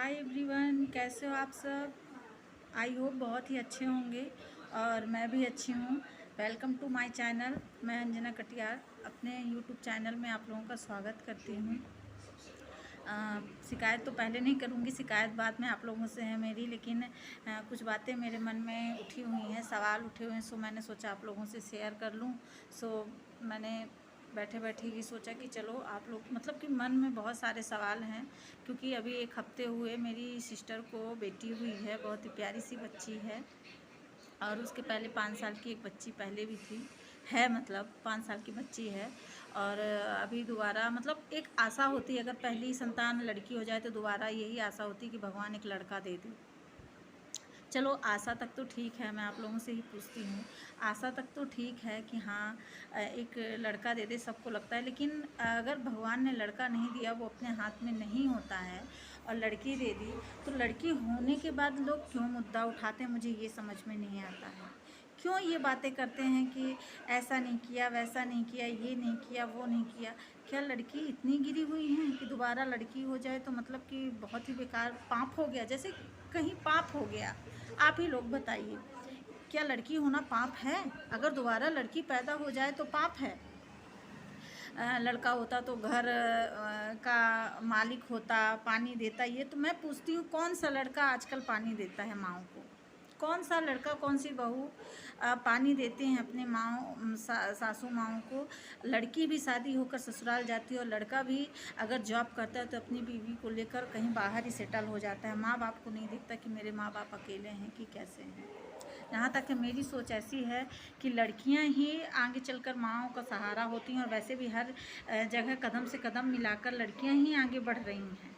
Hi everyone, कैसे हो आप सब। आई होप बहुत ही अच्छे होंगे और मैं भी अच्छी हूँ। Welcome to my channel. मैं अंजना कटियार अपने यूट्यूब चैनल में आप लोगों का स्वागत करती हूँ। शिकायत तो पहले नहीं करूँगी, शिकायत बाद में आप लोगों से है मेरी, लेकिन कुछ बातें मेरे मन में उठी हुई हैं, सवाल उठे हुए हैं, सो मैंने सोचा आप लोगों से शेयर कर लूँ। सो मैंने बैठे बैठे ही सोचा कि चलो आप लोग, मतलब कि मन में बहुत सारे सवाल हैं, क्योंकि अभी 1 हफ्ते हुए मेरी सिस्टर को बेटी हुई है, बहुत ही प्यारी सी बच्ची है। और उसके पहले 5 साल की एक बच्ची पहले भी थी, है मतलब 5 साल की बच्ची है। और अभी दोबारा, मतलब एक आशा होती है, अगर पहली संतान लड़की हो जाए तो दोबारा यही आशा होती है कि भगवान एक लड़का दे दे। चलो आशा तक तो ठीक है, मैं आप लोगों से ही पूछती हूँ, आशा तक तो ठीक है कि हाँ एक लड़का दे दे, सबको लगता है। लेकिन अगर भगवान ने लड़का नहीं दिया, वो अपने हाथ में नहीं होता है, और लड़की दे दी, तो लड़की होने के बाद लोग क्यों मुद्दा उठाते हैं, मुझे ये समझ में नहीं आता है। क्यों ये बातें करते हैं कि ऐसा नहीं किया, वैसा नहीं किया, ये नहीं किया, वो नहीं किया। क्या लड़की इतनी गिरी हुई हैं कि दोबारा लड़की हो जाए तो मतलब कि बहुत ही बेकार पाप हो गया, जैसे कहीं पाप हो गया। आप ही लोग बताइए, क्या लड़की होना पाप है? अगर दोबारा लड़की पैदा हो जाए तो पाप है। लड़का होता तो घर का मालिक होता, पानी देता। ये तो मैं पूछती हूँ, कौन सा लड़का आजकल पानी देता है माँओं को? कौन सा लड़का, कौन सी बहू पानी देते हैं अपने माँओं, सासू माँओं को? लड़की भी शादी होकर ससुराल जाती है, और लड़का भी अगर जॉब करता है तो अपनी बीवी को लेकर कहीं बाहर ही सेटल हो जाता है। माँ बाप को नहीं दिखता कि मेरे माँ बाप अकेले हैं कि कैसे हैं। यहाँ तक कि मेरी सोच ऐसी है कि लड़कियाँ ही आगे चलकर माँओं का सहारा होती हैं, और वैसे भी हर जगह कदम से कदम मिलाकर लड़कियाँ ही आगे बढ़ रही हैं।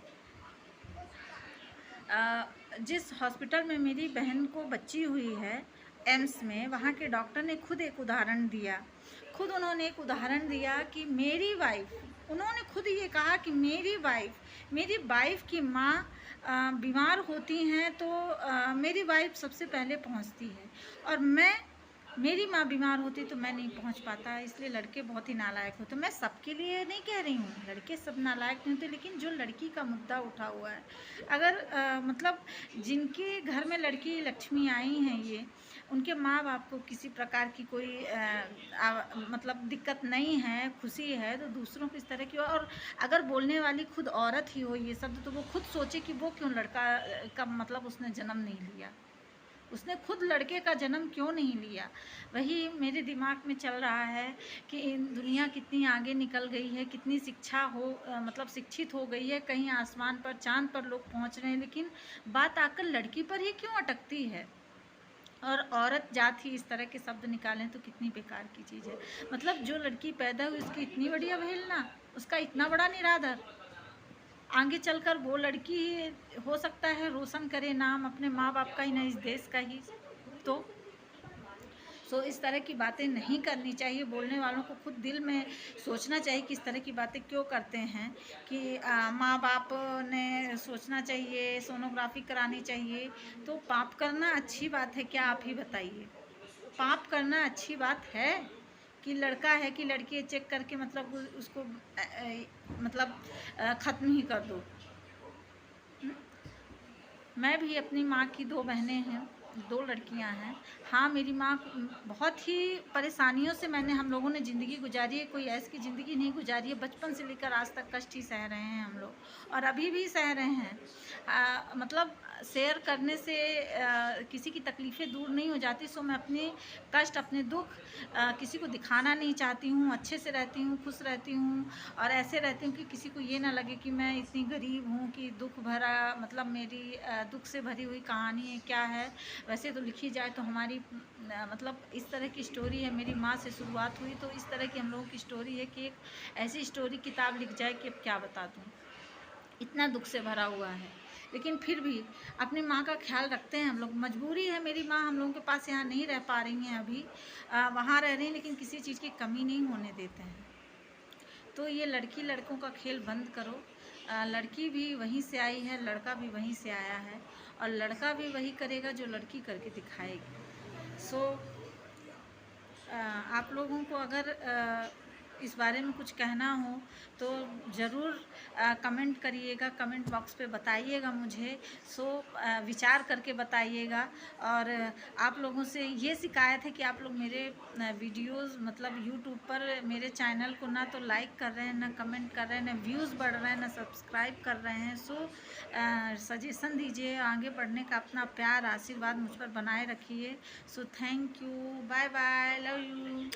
जिस हॉस्पिटल में मेरी बहन को बच्ची हुई है, एम्स में, वहाँ के डॉक्टर ने खुद एक उदाहरण दिया। खुद उन्होंने एक उदाहरण दिया कि मेरी वाइफ, उन्होंने खुद ये कहा कि मेरी वाइफ की माँ बीमार होती हैं तो मेरी वाइफ सबसे पहले पहुँचती है, और मेरी माँ बीमार होती तो मैं नहीं पहुँच पाता। इसलिए लड़के बहुत ही नालायक होते। मैं सबके लिए नहीं कह रही हूँ, लड़के सब नालायक नहीं होते, लेकिन जो लड़की का मुद्दा उठा हुआ है, अगर मतलब जिनके घर में लड़की लक्ष्मी आई हैं, ये उनके माँ बाप को किसी प्रकार की कोई मतलब दिक्कत नहीं है, खुशी है, तो दूसरों को इस तरह की, और अगर बोलने वाली खुद औरत ही हो ये शब्द, तो वो खुद सोचे कि वो क्यों लड़का का मतलब उसने जन्म नहीं लिया, उसने खुद लड़के का जन्म क्यों नहीं लिया। वही मेरे दिमाग में चल रहा है कि दुनिया कितनी आगे निकल गई है, कितनी शिक्षा हो मतलब शिक्षित हो गई है, कहीं आसमान पर, चांद पर लोग पहुंच रहे हैं, लेकिन बात आकर लड़की पर ही क्यों अटकती है। और औरत जात ही इस तरह के शब्द निकालें तो कितनी बेकार की चीज़ है। मतलब जो लड़की पैदा हुई उसकी इतनी बड़ी अवहेलना, उसका इतना बड़ा निरादर। आगे चलकर वो लड़की ही हो सकता है रोशन करे नाम अपने माँ बाप का ही, नहीं इस देश का ही। तो इस तरह की बातें नहीं करनी चाहिए। बोलने वालों को खुद दिल में सोचना चाहिए कि इस तरह की बातें क्यों करते हैं, कि माँ बाप ने सोचना चाहिए, सोनोग्राफी करानी चाहिए। तो पाप करना अच्छी बात है क्या, आप ही बताइए। पाप करना अच्छी बात है कि लड़का है कि लड़की है, चेक करके मतलब उसको मतलब ख़त्म ही कर दो। मैं भी अपनी माँ की 2 बहनें हैं, 2 लड़कियां हैं। हाँ, मेरी माँ बहुत ही परेशानियों से हम लोगों ने ज़िंदगी गुजारी है, कोई ऐसी ज़िंदगी नहीं गुजारी है। बचपन से लेकर आज तक कष्ट ही सह रहे हैं हम लोग, और अभी भी सह रहे हैं। मतलब शेयर करने से किसी की तकलीफ़ें दूर नहीं हो जाती। सो मैं अपने कष्ट, अपने दुख किसी को दिखाना नहीं चाहती हूँ। अच्छे से रहती हूँ, खुश रहती हूँ, और ऐसे रहती हूँ कि किसी को ये ना लगे कि मैं इतनी गरीब हूँ, कि दुख भरा, मतलब मेरी दुख से भरी हुई कहानी है क्या है। वैसे तो लिखी जाए तो हमारी मतलब इस तरह की स्टोरी है, मेरी माँ से शुरुआत हुई, तो इस तरह की हम लोगों की स्टोरी है कि एक ऐसी स्टोरी किताब लिख जाए कि अब क्या बता दूँ, इतना दुख से भरा हुआ है। लेकिन फिर भी अपनी माँ का ख्याल रखते हैं हम लोग। मजबूरी है, मेरी माँ हम लोगों के पास यहाँ नहीं रह पा रही हैं अभी, वहाँ रह रही हैं, लेकिन किसी चीज़ की कमी नहीं होने देते हैं। तो ये लड़की लड़कों का खेल बंद करो। लड़की भी वहीं से आई है, लड़का भी वहीं से आया है, और लड़का भी वही करेगा जो लड़की करके दिखाएगी। सो आप लोगों को अगर इस बारे में कुछ कहना हो तो ज़रूर कमेंट करिएगा, कमेंट बॉक्स पे बताइएगा मुझे। सो विचार करके बताइएगा। और आप लोगों से ये शिकायत है कि आप लोग मेरे वीडियोस मतलब यूट्यूब पर मेरे चैनल को ना तो लाइक कर रहे हैं, ना कमेंट कर रहे हैं, ना व्यूज़ बढ़ रहे हैं, ना सब्सक्राइब कर रहे हैं। सो सजेशन दीजिए, आगे बढ़ने का अपना प्यार आशीर्वाद मुझ पर बनाए रखिए। So thank you, bye bye, love you.